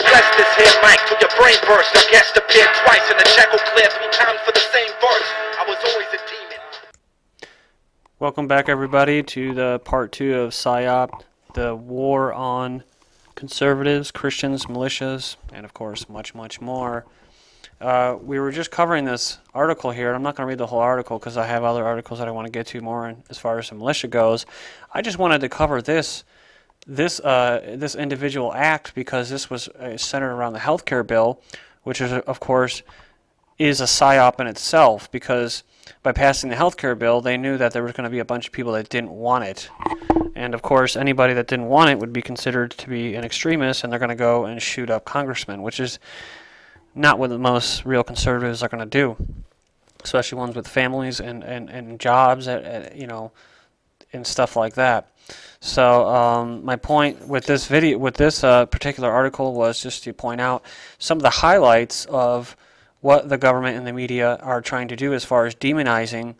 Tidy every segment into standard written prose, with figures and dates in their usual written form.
bless this here mic till your brain burst. I guessed appeared twice and the check will clear 3 times for the same verse. I was always a demon. Welcome back, everybody, to the part 2 of PsyOps, the war on conservatives, Christians, militias, and of course much, much more. We were just covering this article here, and I'm not going to read the whole article because I have other articles that I want to get to more as far as the militia goes. I just wanted to cover this individual act because this was centered around the healthcare bill, which is, of course, is a PsyOp in itself, because by passing the healthcare bill, they knew that there was going to be a bunch of people that didn't want it. And of course, anybody that didn't want it would be considered to be an extremist, and they're going to go and shoot up congressmen, which is not what the most real conservatives are going to do, especially ones with families and jobs, you know, and stuff like that. So my point with this particular article was just to point out some of the highlights of what the government and the media are trying to do as far as demonizing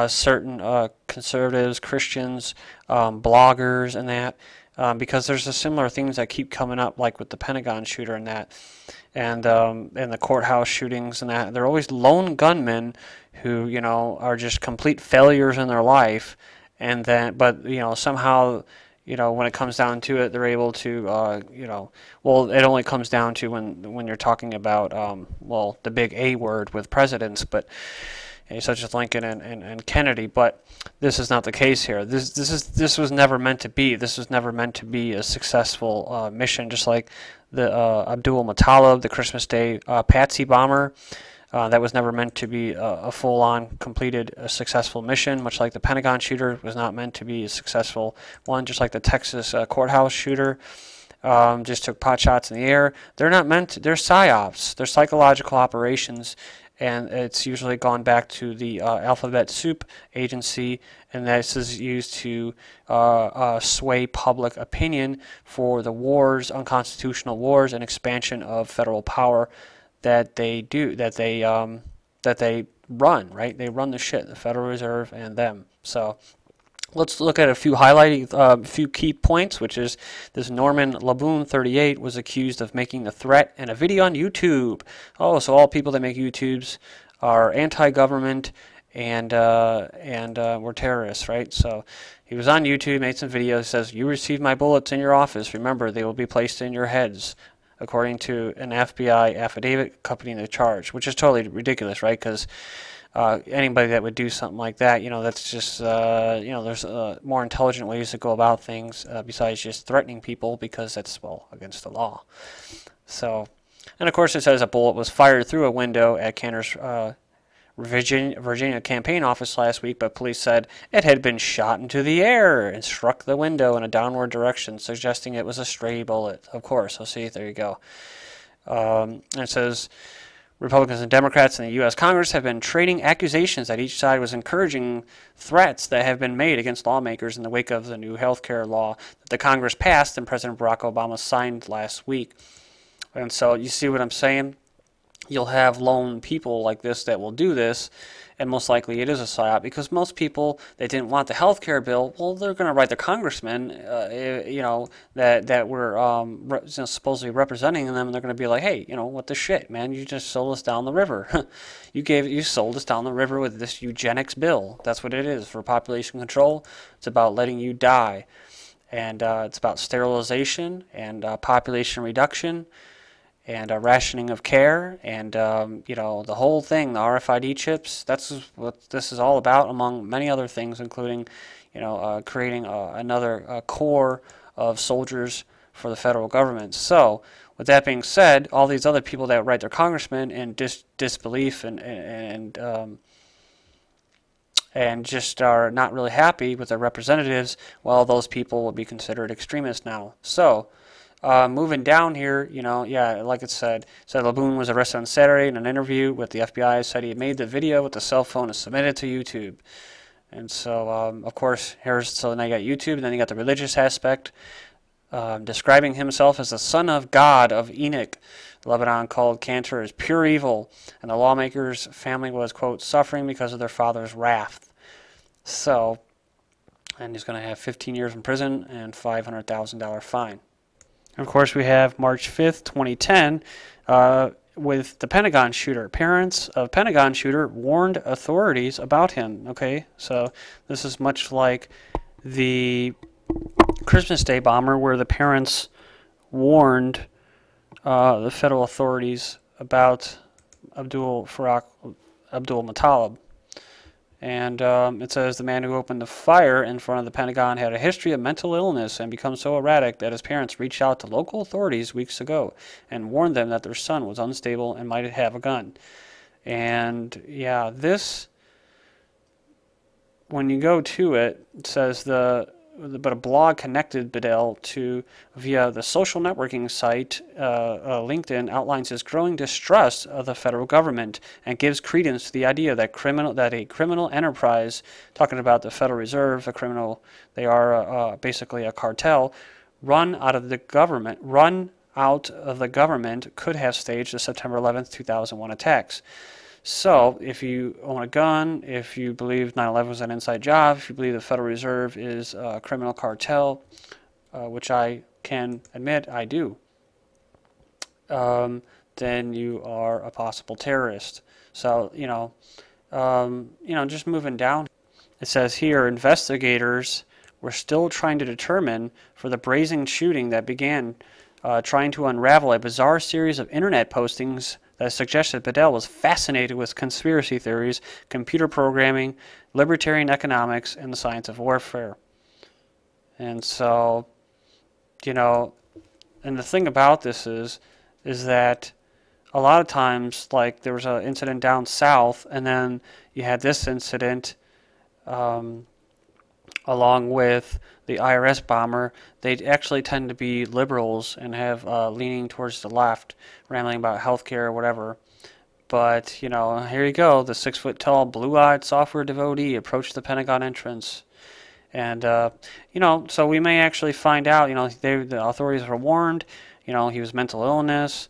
certain conservatives, Christians, bloggers, and that, because there's a similar things that keep coming up, like with the Pentagon shooter and that, and the courthouse shootings and that. They're always lone gunmen who, you know, are just complete failures in their life, and then, but, you know, somehow, you know, when it comes down to it, they're able to, you know, well, it only comes down to when you're talking about, well, the big A word with presidents, but such as Lincoln and Kennedy. But this is not the case here. This was never meant to be. This was never meant to be a successful mission. Just like the Abdul Muttalib, the Christmas Day Patsy bomber. That was never meant to be a full-on, completed, successful mission, much like the Pentagon shooter was not meant to be a successful one, just like the Texas courthouse shooter just took pot shots in the air. They're not meant to, they're PsyOps, they're psychological operations, and it's usually gone back to the Alphabet Soup agency, and this is used to sway public opinion for the wars, unconstitutional wars, and expansion of federal power that they do, that they run, right? They run the shit, the Federal Reserve and them. So let's look at a few few key points, which is this Norman Laboon, 38, was accused of making the threat in a video on YouTube. Oh, so all people that make YouTubes are anti-government and were terrorists, right? So he was on YouTube, made some videos, says, "You received my bullets in your office. Remember, they will be placed in your heads," according to an FBI affidavit accompanying the charge, which is totally ridiculous, right? Because anybody that would do something like that, you know, that's just, you know, there's more intelligent ways to go about things besides just threatening people, because that's, well, against the law. So, and of course it says a bullet was fired through a window at Cantor's Virginia campaign office last week, but police said it had been shot into the air and struck the window in a downward direction, suggesting it was a stray bullet. Of course, so see, there you go. And it says Republicans and Democrats in the U.S. Congress have been trading accusations that each side was encouraging threats that have been made against lawmakers in the wake of the new health care law that the Congress passed and President Barack Obama signed last week. And so you see what I'm saying? You'll have lone people like this that will do this, and most likely it is a PsyOp, because most people that didn't want the health care bill, well, they're going to write the congressmen, you know, that were supposedly representing them, and they're going to be like, "Hey, you know, what the shit, man? You just sold us down the river. you sold us down the river with this eugenics bill. That's what it is for population control. It's about letting you die, and it's about sterilization and population reduction." And rationing of care, and you know, the whole thing, the RFID chips. That's what this is all about, among many other things, including, you know, creating another core of soldiers for the federal government. So, with that being said, all these other people that write their congressmen in disbelief and just are not really happy with their representatives, well, those people will be considered extremists now. So, moving down here, you know, yeah, like it said Laboon was arrested on Saturday in an interview with the FBI. Said he had made the video with the cell phone and submitted to YouTube. And so, of course, so now you got YouTube, and then you got the religious aspect, describing himself as the son of God of Enoch. Lebanon called Cantor as pure evil, and the lawmaker's family was, quote, suffering because of their father's wrath. So, and he's going to have 15 years in prison and $500,000 fine. Of course, we have March 5th, 2010, with the Pentagon shooter. Parents of Pentagon shooter warned authorities about him. Okay, so this is much like the Christmas Day bomber, where the parents warned the federal authorities about Abdul Muttalib. And it says the man who opened the fire in front of the Pentagon had a history of mental illness and become so erratic that his parents reached out to local authorities weeks ago and warned them that their son was unstable and might have a gun. And yeah, this, when you go to it, it says but a blog connected Bedell to via the social networking site LinkedIn outlines his growing distrust of the federal government and gives credence to the idea that a criminal enterprise, talking about the Federal Reserve, they are basically a cartel, run out of the government, could have staged the September 11th, 2001 attacks. So, if you own a gun, if you believe 9/11 was an inside job, if you believe the Federal Reserve is a criminal cartel, which I can admit I do, then you are a possible terrorist. So, just moving down. It says here, investigators were still trying to determine for the brazen shooting that began, trying to unravel a bizarre series of internet postings that suggested Bedell was fascinated with conspiracy theories, computer programming, libertarian economics, and the science of warfare. And so, and the thing about this is that a lot of times, like, there was an incident down south, and then you had this incident along with the IRS bomber. They actually tend to be liberals and have leaning towards the left, rambling about healthcare or whatever. But, here you go. The 6-foot-tall, blue-eyed software devotee approached the Pentagon entrance. And, so we may actually find out, the authorities were warned, he was mental illness.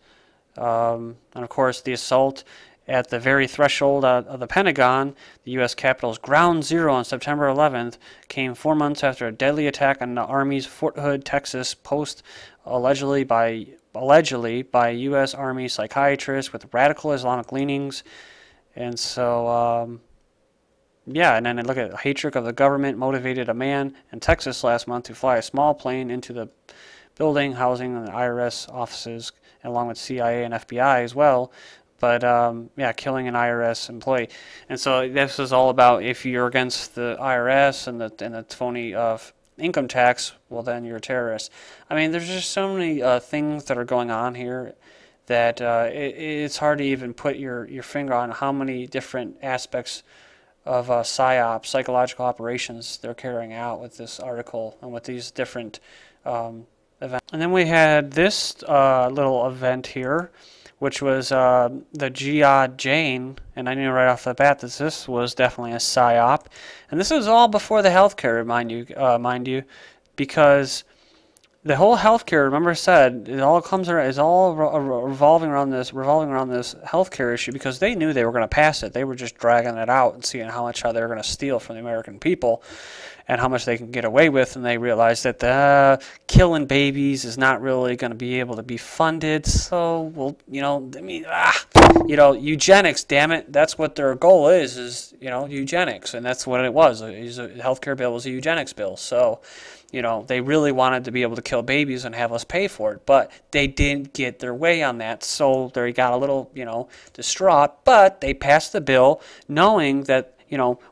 And, of course, the assault at the very threshold of the Pentagon, the U.S. Capitol's ground zero on September 11th, came 4 months after a deadly attack on the Army's Fort Hood, Texas post, allegedly by U.S. Army psychiatrists with radical Islamic leanings. And so, and then look at hatred of the government motivated a man in Texas last month to fly a small plane into the building housing the IRS offices, along with CIA and FBI as well. But, killing an IRS employee. And so this is all about, if you're against the IRS and the phony income tax, well, then you're a terrorist. I mean, there's just so many things that are going on here that it's hard to even put your finger on how many different aspects of PsyOps, psychological operations, they're carrying out with this article and with these different events. And then we had this little event here, which was the GGN, and I knew right off the bat that this was definitely a PsyOp. And this is all before the healthcare, mind you, because the whole healthcare, remember I said, it all is all revolving around this healthcare issue, because they knew they were going to pass it. They were just dragging it out and seeing how they were going to steal from the American people and how much they can get away with, and they realized that killing babies is not really going to be able to be funded. So, well, eugenics, damn it, that's what their goal is eugenics, and that's what it was. The healthcare bill was a eugenics bill. So, they really wanted to be able to kill babies and have us pay for it, but they didn't get their way on that, so they got a little, distraught, but they passed the bill knowing that,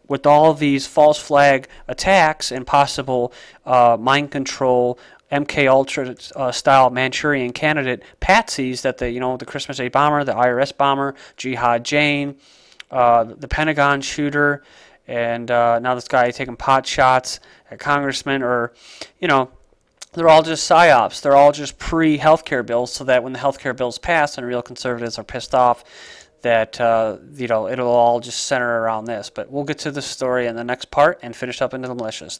with all these false flag attacks and possible mind control, MK Ultra style Manchurian candidate patsies, that the Christmas Day bomber, the IRS bomber, GGN, the Pentagon shooter, and now this guy taking pot shots at congressmen, or, they're all just PsyOps. They're all just pre-healthcare bills, so that when the healthcare bill's passed and real conservatives are pissed off, that, it'll all just center around this. But we'll get to the story in the next part and finish up into the militias.